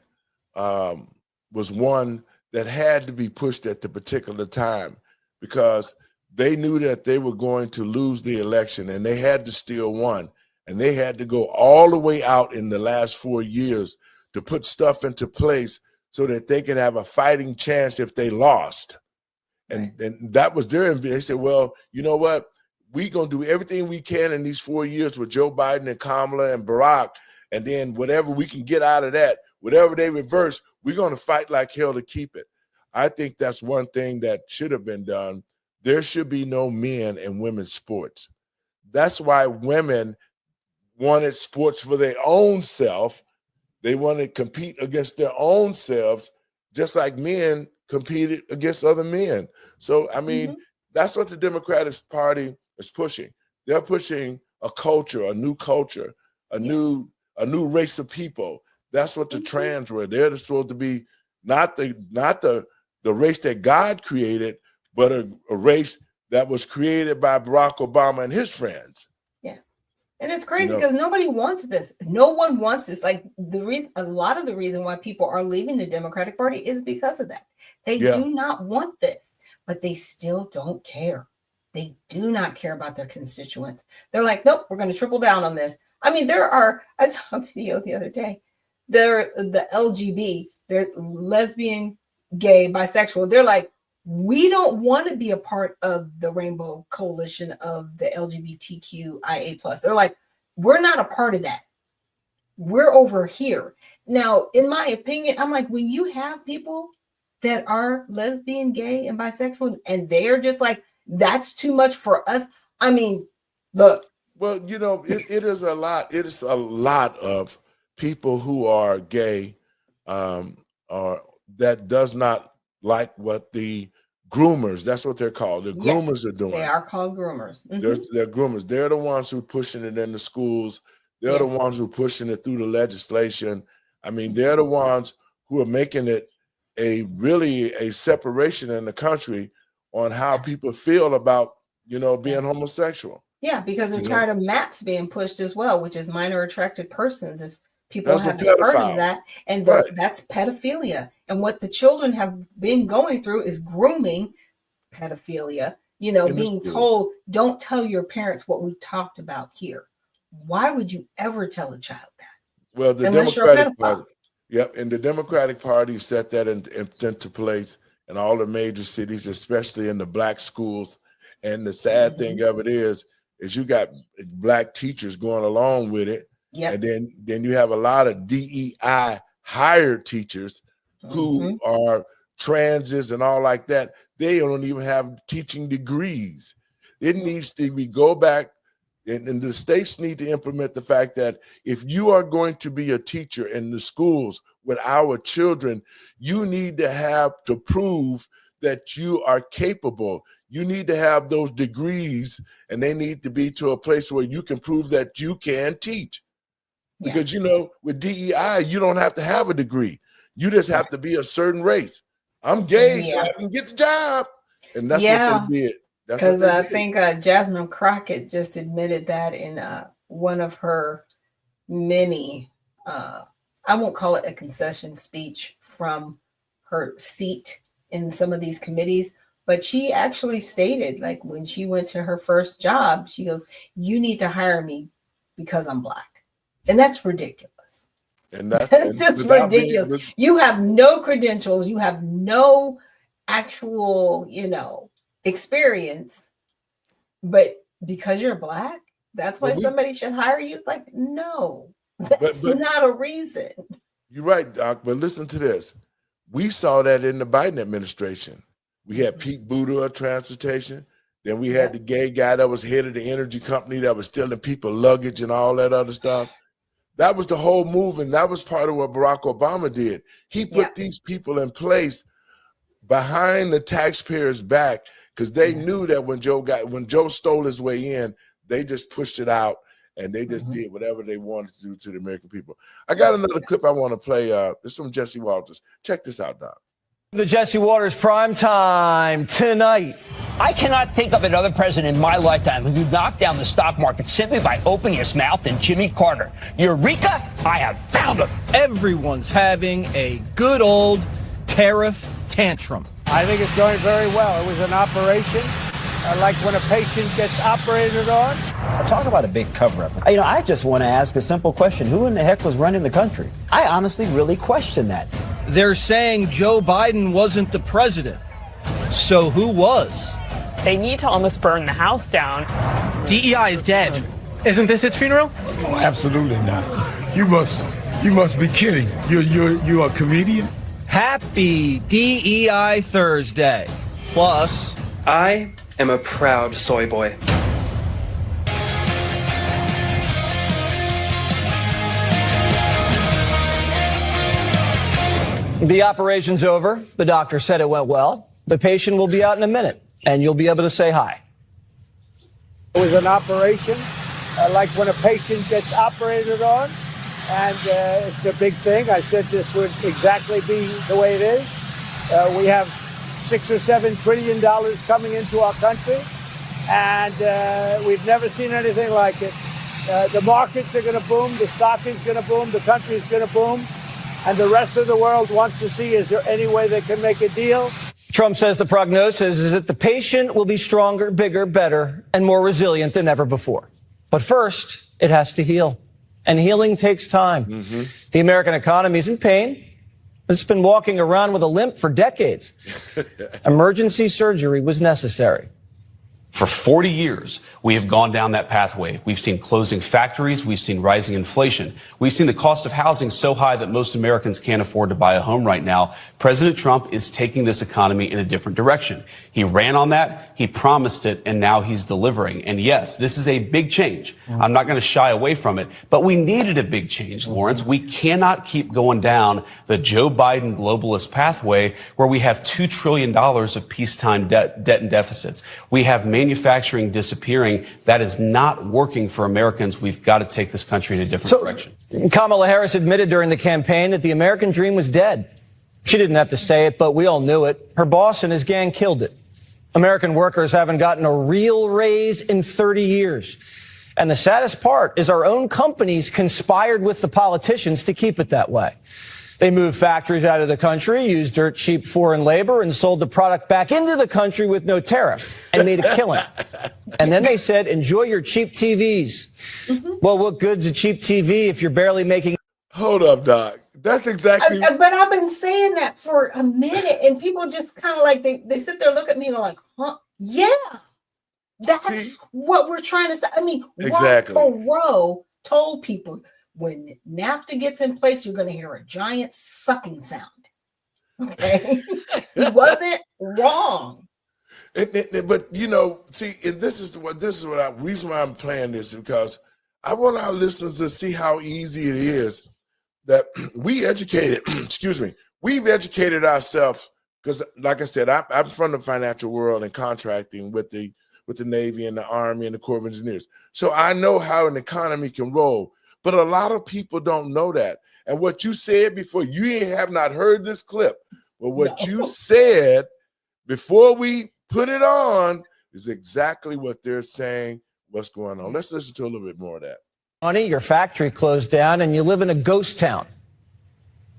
was one that had to be pushed at the particular time, because they knew that they were going to lose the election and they had to still win. And they had to go all the way out in the last 4 years to put stuff into place so that they could have a fighting chance if they lost. And that was their, they said, well, you know what? We're going to do everything we can in these 4 years with Joe Biden and Kamala and Barack. And then whatever we can get out of that, whatever they reverse, we're going to fight like hell to keep it. I think that's one thing that should have been done. There should be no men in women's sports. That's why women wanted sports for their own self. They wanted to compete against their own selves, just like men competed against other men. So, I mean, that's what the Democratic Party is pushing. They're pushing a culture, a new culture, a new race of people. That's what the trans were. They're supposed to be not the race that God created, but a race that was created by Barack Obama and his friends. Yeah. And it's crazy because nobody wants this. No one wants this. Like a lot of the reason why people are leaving the Democratic Party is because of that. They do not want this, but they still don't care. They do not care about their constituents. They're like, nope, we're going to triple down on this. I mean, I saw a video the other day. The LGB, they're lesbian, gay, bisexual. They're like, we don't want to be a part of the rainbow coalition of the LGBTQIA+. They're like, we're not a part of that. We're over here. Now, in my opinion, I'm like, when you have people that are lesbian, gay, and bisexual, and they're just like, that's too much for us. I mean, look. Well, it is a lot. It is a lot of people who are gay or that does not like what the groomers. That's what they're called. The groomers are doing. They are called groomers. They're groomers. They're the ones who are pushing it in the schools. They're the ones who are pushing it through the legislation. I mean, they're the ones who are making it a separation in the country on how people feel about, being homosexual. Yeah, because they're tired of MAPS being pushed as well, which is minor attracted persons. If people haven't heard of that, and that's pedophilia. And what the children have been going through is grooming pedophilia, being told, don't tell your parents what we talked about here. Why would you ever tell a child that? Well, the Democratic Party, and the Democratic Party set that into place in all the major cities, especially in the black schools. And the sad thing of it is you got black teachers going along with it. And then you have a lot of DEI hired teachers who are transes and all like that. They don't even have teaching degrees. It needs to go back, and the states need to implement the fact that if you are going to be a teacher in the schools with our children, you need to have to prove that you are capable. You need to have those degrees, and they need to be to a place where you can prove that you can teach. Because, with DEI, you don't have to have a degree. You just have to be a certain race. I'm gay, so I can get the job. And that's what they did. Because I think Jasmine Crockett just admitted that in one of her many, I won't call it a concession speech from her seat in some of these committees, but she actually stated, like when she went to her first job, she goes, you need to hire me because I'm Black. And that's ridiculous. And that's just ridiculous. You have no credentials. You have no actual, experience, but because you're Black, that's why somebody should hire you. It's like, no, that's not a reason. You're right, Doc, but listen to this. We saw that in the Biden administration. We had Pete Buttigieg, transportation. Then we had the gay guy that was head of the energy company that was stealing people luggage and all that other stuff. That was the whole move, and that was part of what Barack Obama did. He put these people in place behind the taxpayers' back because they knew that when Joe stole his way in, they just pushed it out and they just did whatever they wanted to do to the American people. I got another clip I want to play. This is from Jesse Walters. Check this out, Doc. The Jesse Waters prime time tonight. I cannot think of another president in my lifetime who knocked down the stock market simply by opening his mouth than Jimmy Carter. Eureka! I have found him. Everyone's having a good old tariff tantrum. I think it's going very well. It was an operation, like when a patient gets operated on. Talk about a big cover-up. I just want to ask a simple question. Who in the heck was running the country? I honestly really question that. They're saying Joe Biden wasn't the president. So who was? They need to almost burn the house down. DEI is dead. Isn't this its funeral? Oh, absolutely not. You must be kidding. You're a comedian? Happy DEI Thursday. Plus, I am a proud soy boy. the operation's over. The doctor said it went well. The patient will be out in a minute, and you'll be able to say hi. It was an operation, like when a patient gets operated on, and it's a big thing. I said this would exactly be the way it is. We have $6 or $7 trillion coming into our country, and we've never seen anything like it. The markets are going to boom, the stock is going to boom, the country is going to boom, and the rest of the world wants to see, is there any way they can make a deal? Trump says the prognosis is that the patient will be stronger, bigger, better, and more resilient than ever before. But first, it has to heal. And healing takes time. Mm-hmm. The American economy is in pain. It's been walking around with a limp for decades. Emergency surgery was necessary. For 40 years, we have gone down that pathway. We've seen closing factories. We've seen rising inflation. We've seen the cost of housing so high that most Americans can't afford to buy a home right now. President Trump is taking this economy in a different direction. He ran on that. He promised it, and now he's delivering. And yes, this is a big change. I'm not going to shy away from it, but we needed a big change, Lawrence. We cannot keep going down the Joe Biden globalist pathway where we have $2 trillion of peacetime debt and deficits. We have manufacturing disappearing. That is not working for Americans. We've got to take this country in a different direction. Kamala Harris admitted during the campaign that the American dream was dead. She didn't have to say it, but we all knew it. Her boss and his gang killed it. American workers haven't gotten a real raise in 30 years. And the saddest part is our own companies conspired with the politicians to keep it that way. They moved factories out of the country, used dirt cheap foreign labor, and sold the product back into the country with no tariff and made a killing. And then they said, enjoy your cheap TVs. Well, what good's a cheap TV if you're barely making... Hold up, Doc. That's exactly... But I've been saying that for a minute, and people just kind of like, they sit there, look at me, and they're like, huh? Yeah. That's what we're trying to say. I mean, exactly. Roe told people, when NAFTA gets in place, you're going to hear a giant sucking sound. Okay? He wasn't wrong. But you know, see, and this is what reason why I'm playing this, because I want our listeners to see how easy it is that we educated. Excuse me, we've educated ourselves, because, like I said, I'm from the financial world and contracting with the Navy and the Army and the Corps of Engineers, so I know how an economy can roll. But a lot of people don't know that. And what you said before, you have not heard this clip, but what you said before we put it on is exactly what they're saying, what's going on. Let's listen to a little bit more of that. Honey, your factory closed down and you live in a ghost town.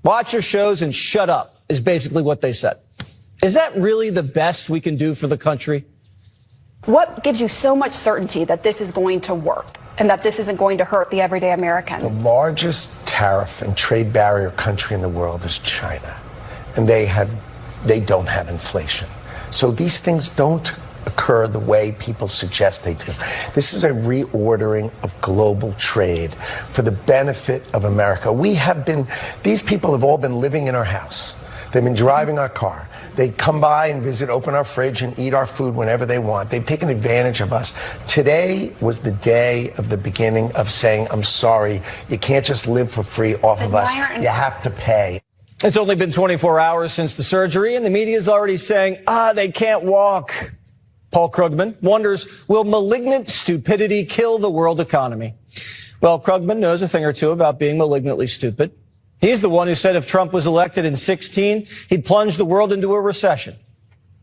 Watch your shows and shut up is basically what they said. Is that really the best we can do for the country? What gives you so much certainty that this is going to work and that this isn't going to hurt the everyday American? The largest tariff and trade barrier country in the world is China, and they don't have inflation. So these things don't occur the way people suggest they do. This is a reordering of global trade for the benefit of America. These people have all been living in our house. They've been driving our car. They come by and visit, open our fridge, and eat our food whenever they want. They've taken advantage of us. Today was the day of the beginning of saying, I'm sorry, you can't just live for free off of us. You have to pay. It's only been 24 hours since the surgery, and the media is already saying, they can't walk. Paul Krugman wonders, will malignant stupidity kill the world economy? Well, Krugman knows a thing or two about being malignantly stupid. He's the one who said if Trump was elected in 2016, he'd plunge the world into a recession.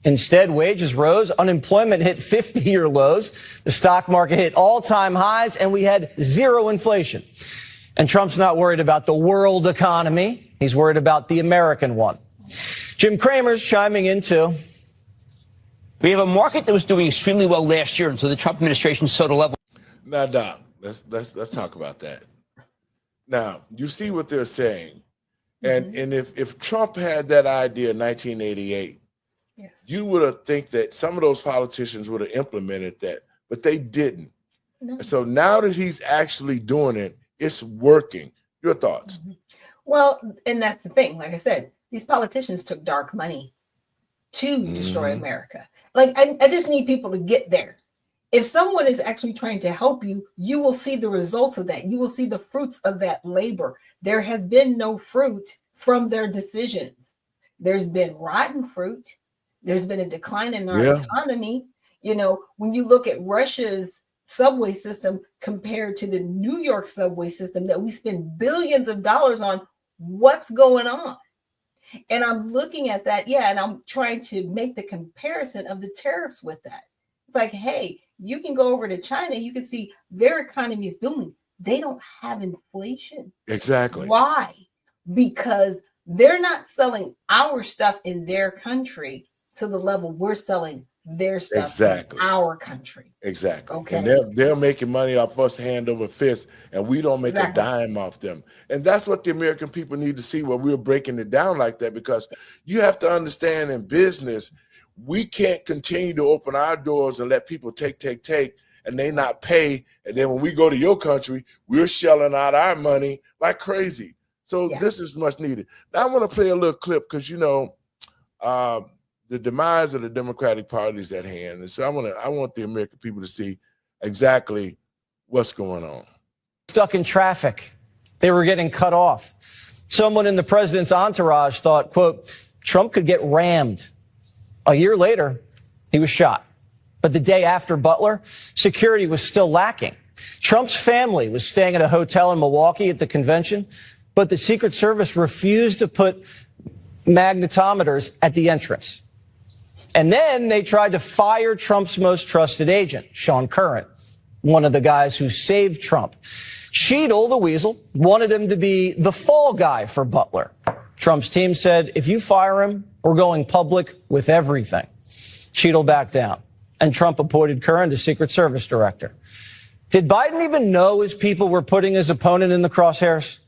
Instead, wages rose, unemployment hit 50-year lows, the stock market hit all-time highs, and we had zero inflation. And Trump's not worried about the world economy. He's worried about the American one. Jim Cramer's chiming in, too. We have a market that was doing extremely well last year until the Trump administration saw the level. Now, Doc, let's talk about that. Now, you see what they're saying. And if Trump had that idea in 1988, you would have think that some of those politicians would have implemented that, but they didn't. No. So now that he's actually doing it, it's working. Your thoughts? Well, and that's the thing. Like I said, these politicians took dark money to destroy America. Like, I just need people to get there. If someone is actually trying to help you, you will see the results of that. You will see the fruits of that labor. There has been no fruit from their decisions. There's been rotten fruit. There's been a decline in our economy. You know, when you look at Russia's subway system compared to the New York subway system that we spend billions of dollars on, what's going on? And I'm looking at that, and I'm trying to make the comparison of the tariffs with that. It's like, hey, you can go over to China, you can see their economy is booming. They don't have inflation. Exactly. Why? Because they're not selling our stuff in their country to the level we're selling their stuff in our country. Exactly. Okay. And they're making money off us hand over fist, and we don't make a dime off them. And that's what the American people need to see, where we're breaking it down like that, because you have to understand in business, We can't continue to open our doors and let people take, and they not pay. And then when we go to your country, we're shelling out our money like crazy. So this is much needed. Now I want to play a little clip because, the demise of the Democratic Party is at hand. And so I want the American people to see exactly what's going on. Stuck in traffic. They were getting cut off. Someone in the president's entourage thought, quote, Trump could get rammed. A year later, he was shot. But the day after Butler, security was still lacking. Trump's family was staying at a hotel in Milwaukee at the convention, but the Secret Service refused to put magnetometers at the entrance. And then they tried to fire Trump's most trusted agent, Sean Curran, one of the guys who saved Trump. Cheadle, the weasel, wanted him to be the fall guy for Butler. Trump's team said, if you fire him, we're going public with everything. Cheadle backed down, and Trump appointed Curran to Secret Service director. Did Biden even know his people were putting his opponent in the crosshairs?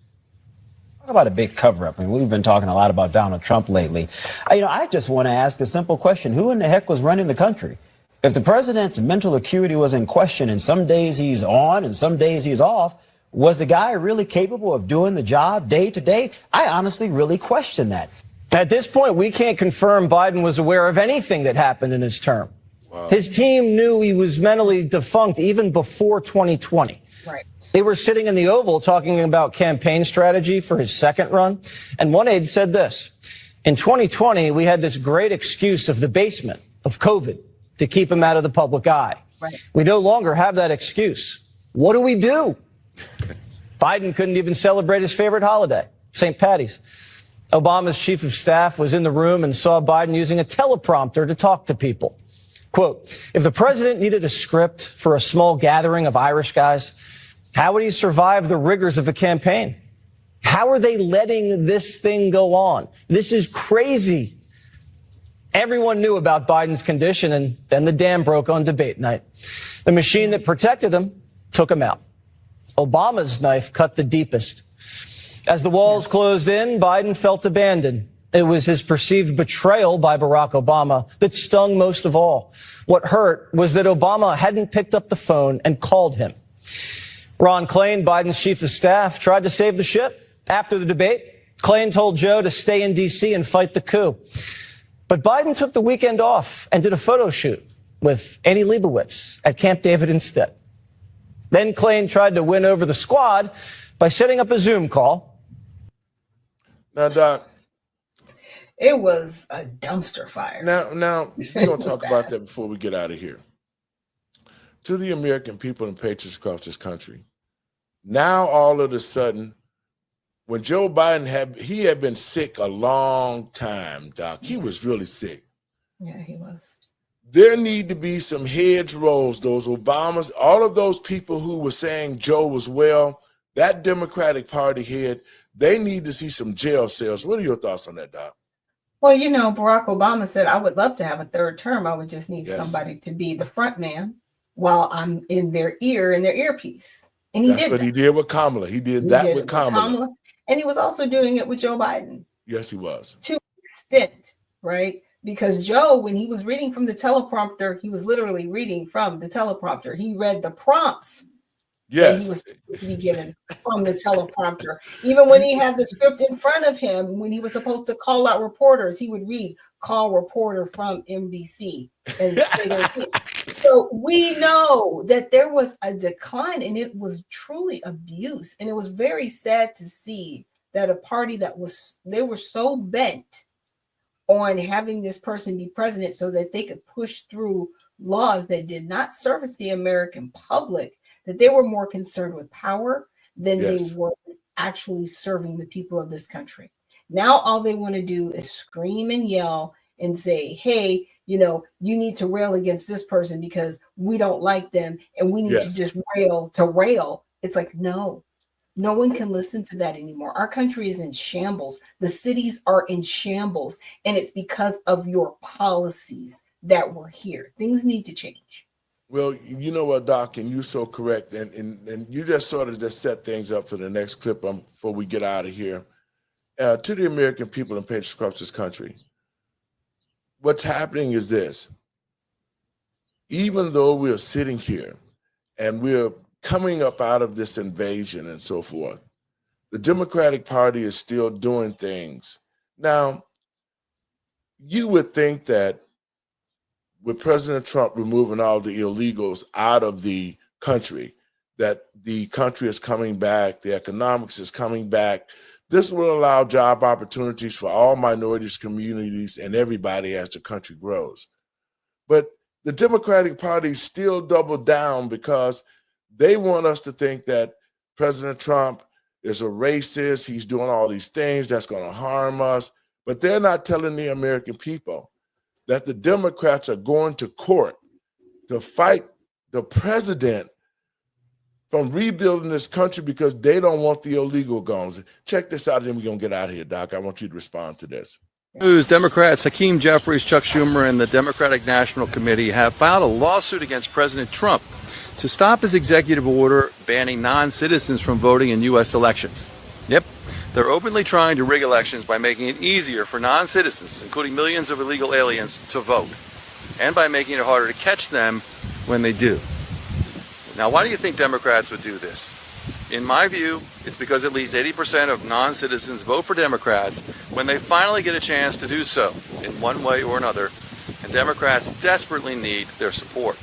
Talk about a big cover-up. I mean, we've been talking a lot about Donald Trump lately. I just want to ask a simple question. Who in the heck was running the country? If the president's mental acuity was in question and some days he's on and some days he's off, was the guy really capable of doing the job day to day? I honestly really question that. At this point, we can't confirm Biden was aware of anything that happened in his term. Wow. His team knew he was mentally defunct even before 2020. Right. They were sitting in the Oval talking about campaign strategy for his second run. And one aide said this, in 2020, we had this great excuse of the basement, of COVID, to keep him out of the public eye. Right. We no longer have that excuse. What do we do? Biden couldn't even celebrate his favorite holiday, St. Patty's. Obama's chief of staff was in the room and saw Biden using a teleprompter to talk to people. Quote, if the president needed a script for a small gathering of Irish guys, how would he survive the rigors of a campaign? How are they letting this thing go on? This is crazy. Everyone knew about Biden's condition, and then the dam broke on debate night. The machine that protected him took him out. Obama's knife cut the deepest. As the walls closed in, Biden felt abandoned. It was his perceived betrayal by Barack Obama that stung most of all. What hurt was that Obama hadn't picked up the phone and called him. Ron Klain, Biden's chief of staff, tried to save the ship. After the debate, Klain told Joe to stay in D.C. and fight the coup. But Biden took the weekend off and did a photo shoot with Annie Leibovitz at Camp David instead. Then Klain tried to win over the squad by setting up a Zoom call. Now, Doc. It was a dumpster fire. Now we're going to talk about that before we get out of here. To the American people and patriots across this country, now all of a sudden, when Joe Biden had been sick a long time, Doc. He was really sick. Yeah, he was. There need to be some heads rolls, those Obamas, all of those people who were saying Joe was well, that Democratic Party head, they need to see some jail cells. What are your thoughts on that, Doc? Well, Barack Obama said, I would love to have a third term. I would just need somebody to be the front man while I'm in their ear, in their earpiece. And he did that. That's what he did with Kamala. He did that with Kamala. And he was also doing it with Joe Biden. Yes, he was. To an extent, right? Because Joe, when he was reading from the teleprompter, he was literally reading from the teleprompter. He read the prompts that he was supposed to be given from the teleprompter. Even when he had the script in front of him, when he was supposed to call out reporters, he would read, call reporter from NBC. And say their thing. So we know that there was a decline, and it was truly abuse. And it was very sad to see that a party they were so bent on having this person be president so that they could push through laws that did not service the American public, that they were more concerned with power than they were actually serving the people of this country. Now all they want to do is scream and yell and say, hey, you need to rail against this person because we don't like them and we need to just rail. It's like, no one can listen to that anymore. Our country is in shambles. The cities are in shambles, and it's because of your policies that we're here. Things need to change. Well, you know what, Doc, and you're so correct. And you just sort of just set things up for the next clip before we get out of here. To the American people and patriots across this country, what's happening is this. Even though we're sitting here and we're coming up out of this invasion and so forth, the Democratic Party is still doing things. Now, you would think that with President Trump removing all the illegals out of the country, that the country is coming back, the economics is coming back. This will allow job opportunities for all minorities, communities, and everybody as the country grows. But the Democratic Party still doubled down because they want us to think that President Trump is a racist, he's doing all these things that's going to harm us, but they're not telling the American people that the Democrats are going to court to fight the president from rebuilding this country because they don't want the illegal guns. Check this out, and then we're going to get out of here, Doc. I want you to respond to this. News, Democrats Hakeem Jeffries, Chuck Schumer, and the Democratic National Committee have filed a lawsuit against President Trump to stop his executive order banning non-citizens from voting in U.S. elections. Yep, they're openly trying to rig elections by making it easier for non-citizens, including millions of illegal aliens, to vote, and by making it harder to catch them when they do. Now, why do you think Democrats would do this? In my view, it's because at least 80% of non-citizens vote for Democrats when they finally get a chance to do so in one way or another, and Democrats desperately need their support.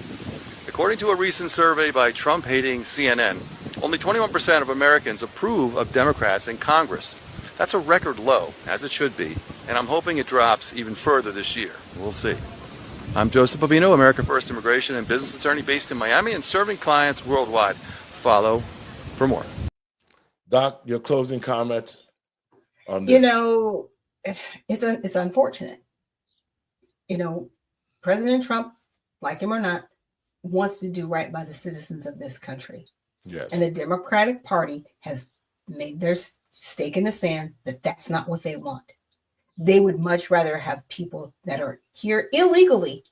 According to a recent survey by Trump-hating CNN, only 21% of Americans approve of Democrats in Congress. That's a record low, as it should be, and I'm hoping it drops even further this year. We'll see. I'm Joseph Bovino, America First immigration and business attorney based in Miami and serving clients worldwide. Follow for more. Doc, your closing comments on this? You know, it's unfortunate. You know, President Trump, like him or not, wants to do right by the citizens of this country. Yes. And the Democratic Party has made their stake in the sand that that's not what they want. They would much rather have people that are here illegally,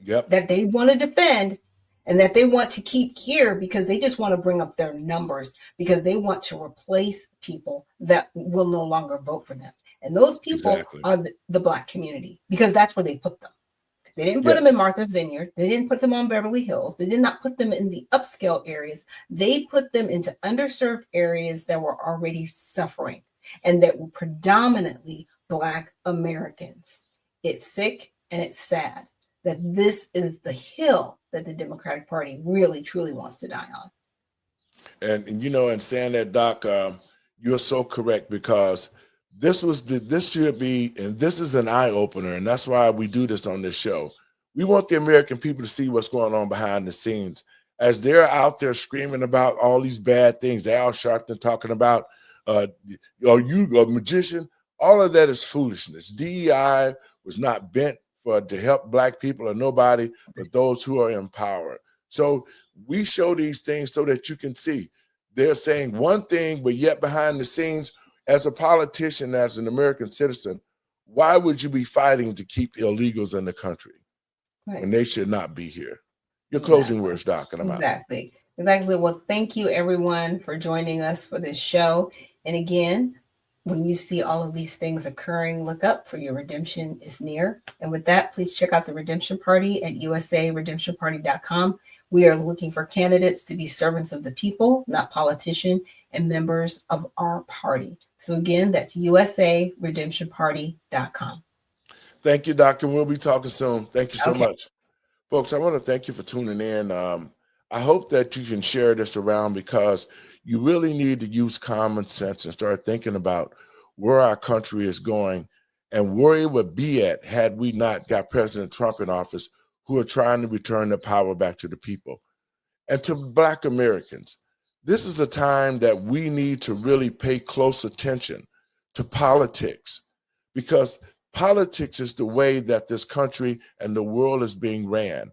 that they want to defend and that they want to keep here because they just want to bring up their numbers, because they want to replace people that will no longer vote for them. And those people are the Black community, because that's where they put them. They didn't put them in Martha's Vineyard. They didn't put them on Beverly Hills. They did not put them in the upscale areas. They put them into underserved areas that were already suffering and that were predominantly Black Americans. It's sick and it's sad that this is the hill that the Democratic Party really, truly wants to die on. And you know, in saying that, Doc, you're so correct, because this should be, and this is an eye opener, and that's why we do this on this show. We want the American people to see what's going on behind the scenes as they're out there screaming about all these bad things. Al Sharpton talking about, are you a magician? All of that is foolishness. DEI was not bent to help Black people or nobody but those who are in power. So we show these things so that you can see they're saying one thing, but yet behind the scenes, as a politician, as an American citizen, why would you be fighting to keep illegals in the country when they should not be here? Your closing words, Doc, and I'm out. Exactly. Well, thank you, everyone, for joining us for this show. And again, when you see all of these things occurring, look up, for your redemption is near. And with that, please check out the Redemption Party at usaredemptionparty.com. We are looking for candidates to be servants of the people, not politicians, and members of our party. So again, that's usaredemptionparty.com. Thank you, Doc, and we'll be talking soon. Thank you so much. Folks, I want to thank you for tuning in. I hope that you can share this around, because you really need to use common sense and start thinking about where our country is going and where it would be at had we not got President Trump in office, who are trying to return the power back to the people. And to Black Americans, this is a time that we need to really pay close attention to politics, because politics is the way that this country and the world is being ran.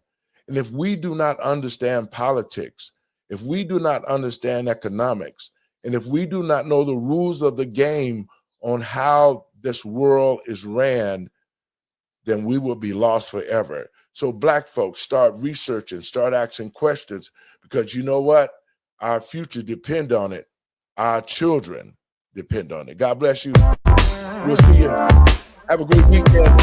And if we do not understand politics, if we do not understand economics, and if we do not know the rules of the game on how this world is ran, then we will be lost forever. So Black folks, start researching, start asking questions, because you know what? Our future depend on it. Our children depend on it. God bless you. We'll see you. Have a great weekend.